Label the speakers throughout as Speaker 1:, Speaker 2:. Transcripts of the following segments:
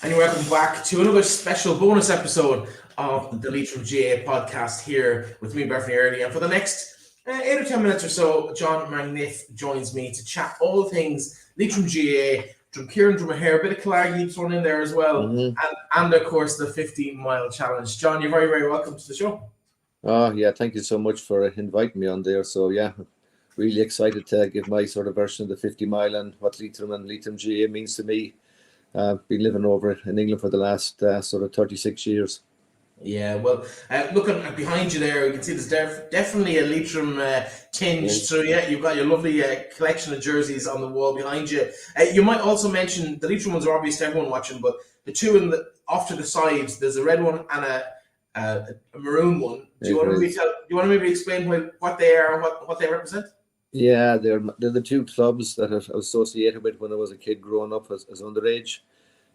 Speaker 1: And welcome back to another special bonus episode of the Leitrim GAA podcast here with me, Breifne early. And for the next 8 or 10 minutes or so, John McNiffe joins me to chat all things Leitrim GAA, Drumkeerin, Dromahair, a bit of Killarney thrown in there as well, and of course the 50-mile challenge. John, you're very, very welcome to the show.
Speaker 2: Oh, yeah, thank you so much for inviting me on there. So, yeah, really excited to give my sort of version of the 50 mile and what Leitrim and Leitrim GAA means to me. Been living over in England for the last sort of 36 years.
Speaker 1: Yeah, well, looking behind you there, you can see there's definitely a Leitrim tinge. So, yeah, you've got your lovely collection of jerseys on the wall behind you. You might also mention the Leitrim ones are obvious to everyone watching, but the two off to the sides, there's a red one and a maroon one. Do you want to maybe explain what they are and what they represent?
Speaker 2: Yeah, they're the two clubs that I was associated with when I was a kid growing up as underage.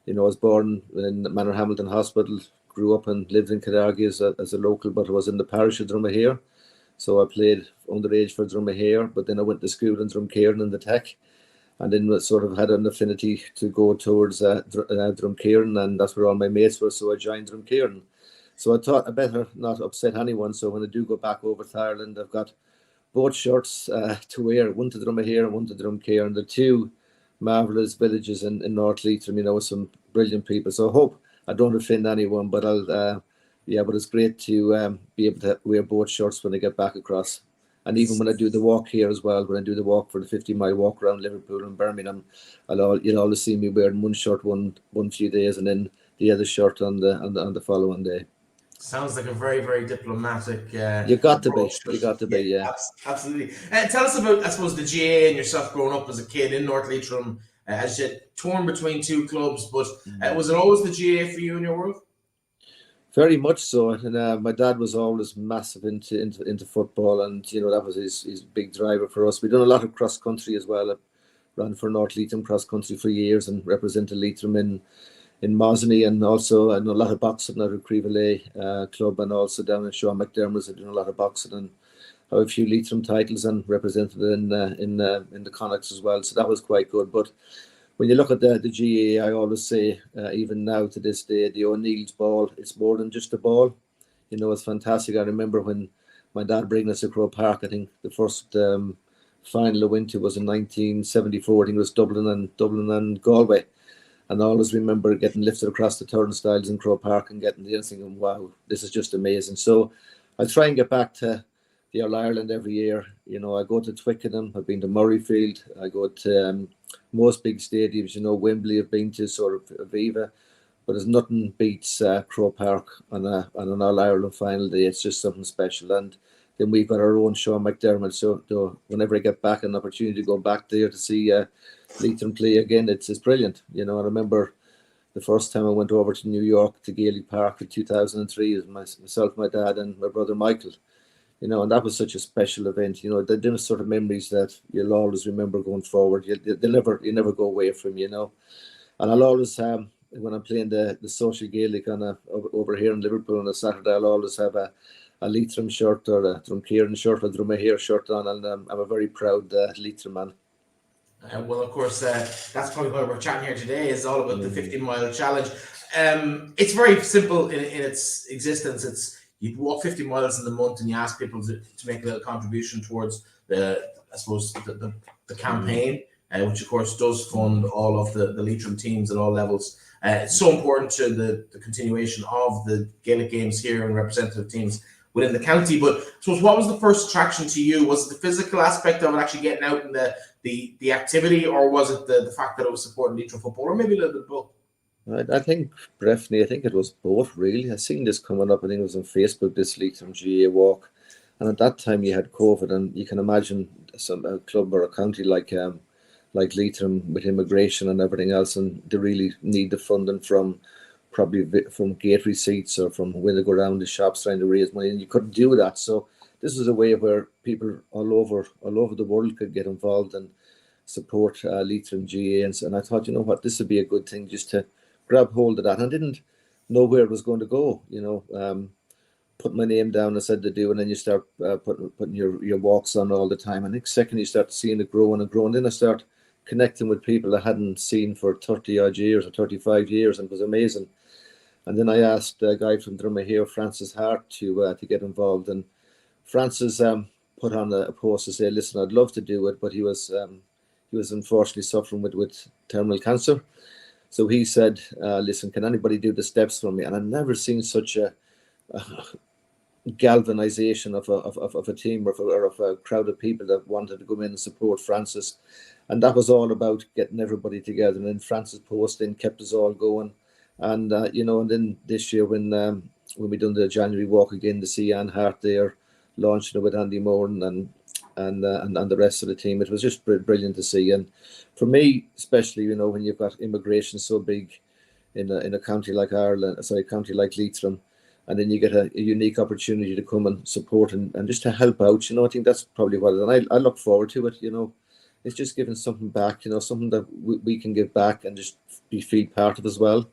Speaker 2: You know, I was born in Manor Hamilton Hospital, grew up and lived in Killarney as a local, but I was in the parish of Dromahair. So I played underage for Dromahair, but then I went to school in Drumkeerin in the Tech, and then sort of had an affinity to go towards Drumkeerin, and that's where all my mates were, so I joined Drumkeerin. So I thought I better not upset anyone, so when I do go back over to Ireland, I've got both shirts to wear, one to Dromahair and one to Drumkeerin, the two marvellous villages in North Leitrim, you know, with some brilliant people. So I hope I don't offend anyone, but but it's great to be able to wear both shirts when I get back across. And even when I do the walk here as well, when I do the walk for the 50-mile walk around Liverpool and Birmingham, you'll always see me wearing one shirt one few days and then the other shirt on the following day.
Speaker 1: Sounds like a very, very diplomatic.
Speaker 2: You got to be, yeah.
Speaker 1: Absolutely. Tell us about, I suppose, the GAA and yourself growing up as a kid in North Leitrim. As you said, torn between two clubs, but was it always the GAA for you in your world?
Speaker 2: Very much so. And my dad was always massive into football, and you know that was his big driver for us. We've done a lot of cross country as well. I ran for North Leitrim cross country for years and represented Leitrim in Mosney, and also I know a lot of boxing at the Creevalay club, and also down in John McNiffe. I've done a lot of boxing and have a few Leitrim titles and represented in the Connachts as well. So that was quite good. But when you look at the GAA, I always say, even now to this day, the O'Neill's ball, it's more than just a ball. You know, it's fantastic. I remember when my dad bringing us to Croke Park, I think the first final I went to was in 1974. I think it was Dublin and Galway. And I always remember getting lifted across the turnstiles in Croke Park and getting there and thinking, wow, this is just amazing. So I try and get back to the All Ireland every year. You know, I go to Twickenham, I've been to Murrayfield, I go to most big stadiums, you know, Wembley I've been to, sort of Aviva. But there's nothing beats Croke Park on an All Ireland final day. It's just something special. And then we've got our own Sean McDermott. So whenever I get back an opportunity to go back there to see Leitrim play again, it's brilliant. You know, I remember the first time I went over to New York to Gaelic Park in 2003, it was myself, my dad, and my brother Michael. You know, and that was such a special event. You know, they're sort of memories that you'll always remember going forward. You never go away from. You know, and I'll always when I'm playing the social Gaelic over here in Liverpool on a Saturday, I'll always have a Leitrim shirt or a Drumkeerin shirt or Dromahair shirt on, and I'm a very proud Leitrim man.
Speaker 1: Well, of course, that's probably why we're chatting here today. Is all about the 50-mile challenge. It's very simple in its existence. You walk 50 miles in the month, and you ask people to make a little contribution towards the campaign, which of course does fund all of the Leitrim teams at all levels. It's so important to the continuation of the Gaelic games here and representative teams within the county. But I suppose, what was the first attraction to you? Was it the physical aspect of it, actually getting out in the activity, or was it the fact that it was supporting Leitrim football, or maybe a little bit both?
Speaker 2: I think Breifne, I think it was both really. I seen this coming up, I think it was on Facebook, this Leitrim GAA walk. And at that time you had COVID, and you can imagine a club or a county like Leitrim with immigration and everything else, and they really need the funding from gate receipts or from when they go around the shops trying to raise money, and you couldn't do that. So this was a way where people all over the world could get involved and support Leitrim GAA. And I thought, you know what, this would be a good thing just to grab hold of that. And I didn't know where it was going to go, you know. Put my name down, I said to do, and then you start putting your walks on all the time. I think second you start seeing it growing and growing. Then I start connecting with people I hadn't seen for 30 odd years or 35 years, and it was amazing. And then I asked a guy from Dromahair, Francis Hart, to get involved, and Francis put on a post to say, listen, I'd love to do it, but he was unfortunately suffering with terminal cancer. So he said, listen, can anybody do the steps for me? And I've never seen such a galvanization of a team or of a crowd of people that wanted to come in and support Francis. And that was all about getting everybody together. And then Francis posting kept us all going. And, and then this year when we done the January walk again to see Anne Hart there, launching it with Andy Moran and the rest of the team, it was just brilliant to see. And for me, especially, when you've got immigration so big in a county like county like Leitrim, and then you get a unique opportunity to come and support and just to help out, I think that's probably what it is. And I look forward to it, It's just giving something back, something that we can give back and just feel part of as well.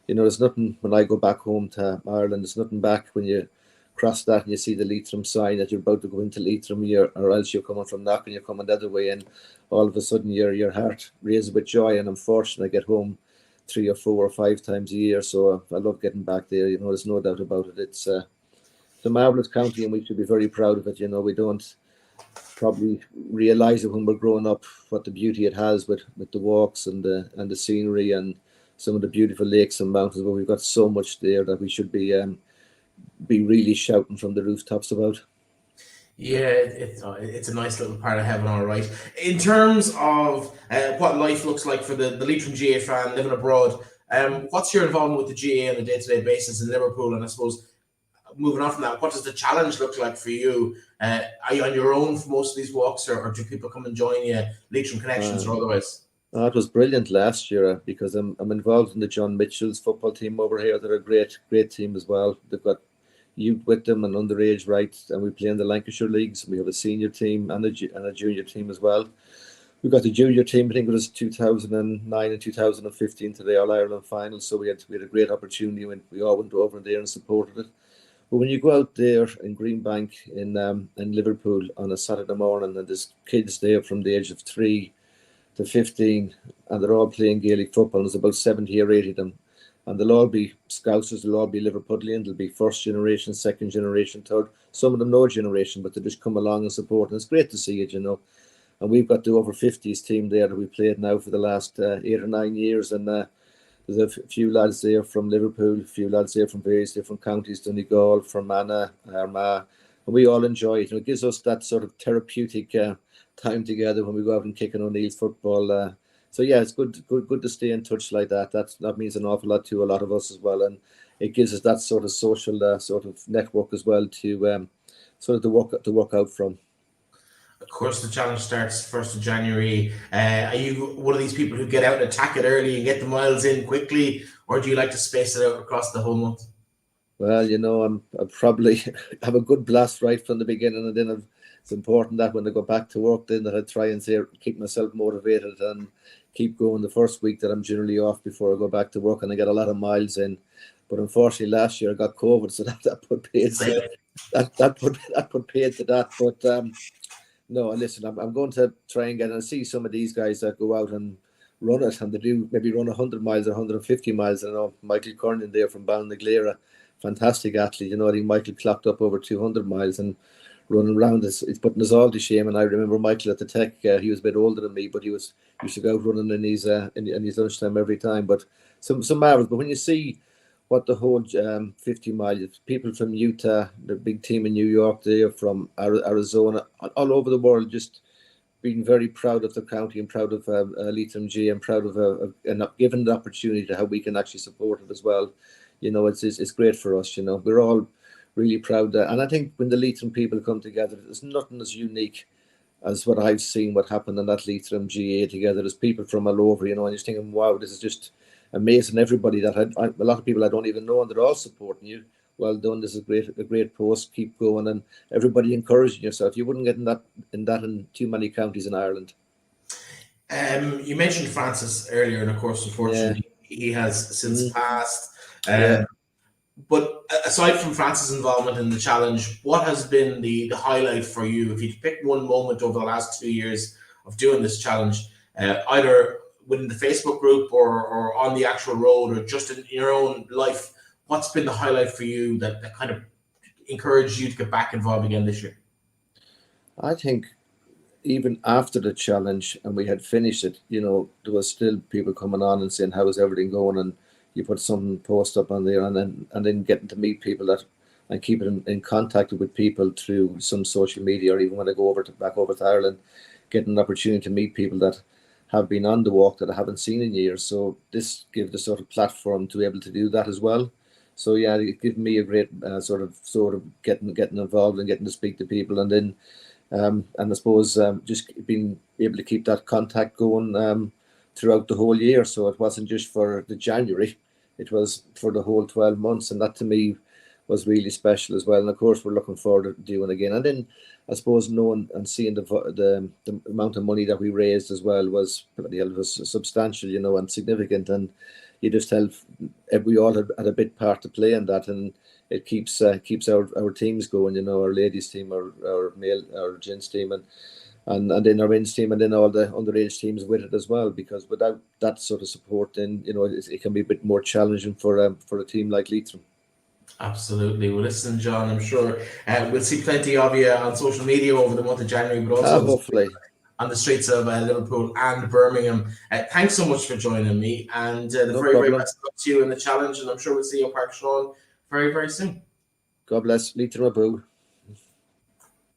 Speaker 2: There's nothing when I go back home to Ireland, there's nothing back when you cross that and you see the Leitrim sign that you're about to go into Leitrim, or else you're coming from Knock and you're coming the other way, and all of a sudden your heart raises with joy. And I'm fortunate I get home 3 or 4 or 5 times a year, so I love getting back there. There's no doubt about it. It's a marvellous county, and we should be very proud of it. We don't probably realise it when we're growing up, what the beauty it has with the walks and the scenery and some of the beautiful lakes and mountains. But we've got so much there that we should be really shouting from the rooftops about.
Speaker 1: Yeah, it's a nice little part of heaven, all right. In terms of what life looks like for the Leitrim GAA fan living abroad, what's your involvement with the GAA on a day-to-day basis in Liverpool? And I suppose, moving on from that, what does the challenge look like for you? Are you on your own for most of these walks, or do people come and join you, Leitrim Connections or otherwise?
Speaker 2: It was brilliant last year because I'm involved in the John Mitchell's football team over here. They're a great team as well. They've got youth with them and underage rights, and we play in the Lancashire leagues. We have a senior team and a junior team as well. We got the junior team, I think it was 2009 and 2015 to the All-Ireland final, so we had a great opportunity when we all went over there and supported it. But when you go out there in Greenbank in Liverpool on a Saturday morning, and there's kids there from the age of 3 to 15, and they're all playing Gaelic football, and there's about 70 or 80 of them. And they'll all be Scousers, they'll all be Liverpudlian, they'll be first generation, second generation, third. Some of them no generation, but they just come along and support. And it's great to see it, And we've got the over 50s team there that we played now for the last 8 or 9 years. And there's a few lads there from Liverpool, a few lads there from various different counties, Donegal, Fermanagh, Armagh. And we all enjoy it. It gives us that sort of therapeutic time together when we go out and kick an O'Neill's football. So yeah, it's good to stay in touch like that. That means an awful lot to a lot of us as well, and it gives us that sort of social sort of network as well to sort of to work out from.
Speaker 1: Of course, the challenge starts 1st of January. Are you one of these people who get out and attack it early and get the miles in quickly, or do you like to space it out across the whole month?
Speaker 2: Well, I probably have a good blast right from the beginning, and then it's important that when I go back to work, then that I try and keep myself motivated and keep going the first week that I'm generally off before I go back to work, and I get a lot of miles in. But unfortunately, last year I got COVID, so that put paid to that put paid to that. But no, listen, I'm going to try and get and see some of these guys that go out and run it, and they do maybe run 100 miles or 150 miles. I know Michael Kernan there from Ballinaglara, fantastic athlete. I think Michael clocked up over 200 miles and running around. It's putting us all to shame. And I remember Michael at the Tech. He was a bit older than me, but he used to go out running in his lunchtime every time. But some marvels. But when you see what the whole 50 miles, people from Utah, the big team in New York, there from Arizona, all over the world, just being very proud of the county and proud of Leitrim GAA and proud of and given the opportunity to how we can actually support it as well. It's great for us. We're all really proud. And I think when the Leitrim people come together, there's nothing as unique as what I've seen, what happened in that Leitrim GAA together. There's people from all over, and you're thinking, wow, this is just amazing. Everybody that a lot of people I don't even know, and they're all supporting you. Well done. This is a great post. Keep going, and everybody encouraging yourself. You wouldn't get in that in too many counties in Ireland.
Speaker 1: You mentioned Francis earlier, and of course, unfortunately, he has since passed. But aside from Francis' involvement in the challenge, what has been the highlight for you? If you'd pick one moment over the last 2 years of doing this challenge, either within the Facebook group or on the actual road or just in your own life, what's been the highlight for you that kind of encouraged you to get back involved again this year?
Speaker 2: I think even after the challenge and we had finished it, there was still people coming on and saying, "How is everything going?" And you put some post up on there, and then getting to meet people and keeping in contact with people through some social media, or even when I go back over to Ireland, getting an opportunity to meet people that have been on the walk that I haven't seen in years. So this gives the sort of platform to be able to do that as well. So yeah, it gave me a great sort of getting involved and getting to speak to people, and then and I suppose just being able to keep that contact going throughout the whole year. So it wasn't just for the January, it was for the whole 12 months, and that to me was really special as well. And of course, we're looking forward to doing it again. And then I suppose knowing and seeing the amount of money that we raised as well was substantial, and significant. And you just felt we all had a big part to play in that, and it keeps our teams going, our ladies team, our male, our gents team, and then our men's team, and then all the underage teams with it as well. Because without that sort of support, then it can be a bit more challenging for a team like Leitrim.
Speaker 1: Absolutely. Well, listen, John, I'm sure we'll see plenty of you on social media over the month of January, but also
Speaker 2: hopefully
Speaker 1: on the streets of Liverpool and Birmingham. Thanks so much for joining me, and the
Speaker 2: No
Speaker 1: very,
Speaker 2: problem.
Speaker 1: very best of luck to you in the challenge, and I'm sure we'll see you in Park Sean very, very soon.
Speaker 2: God bless Leitrim Aboo.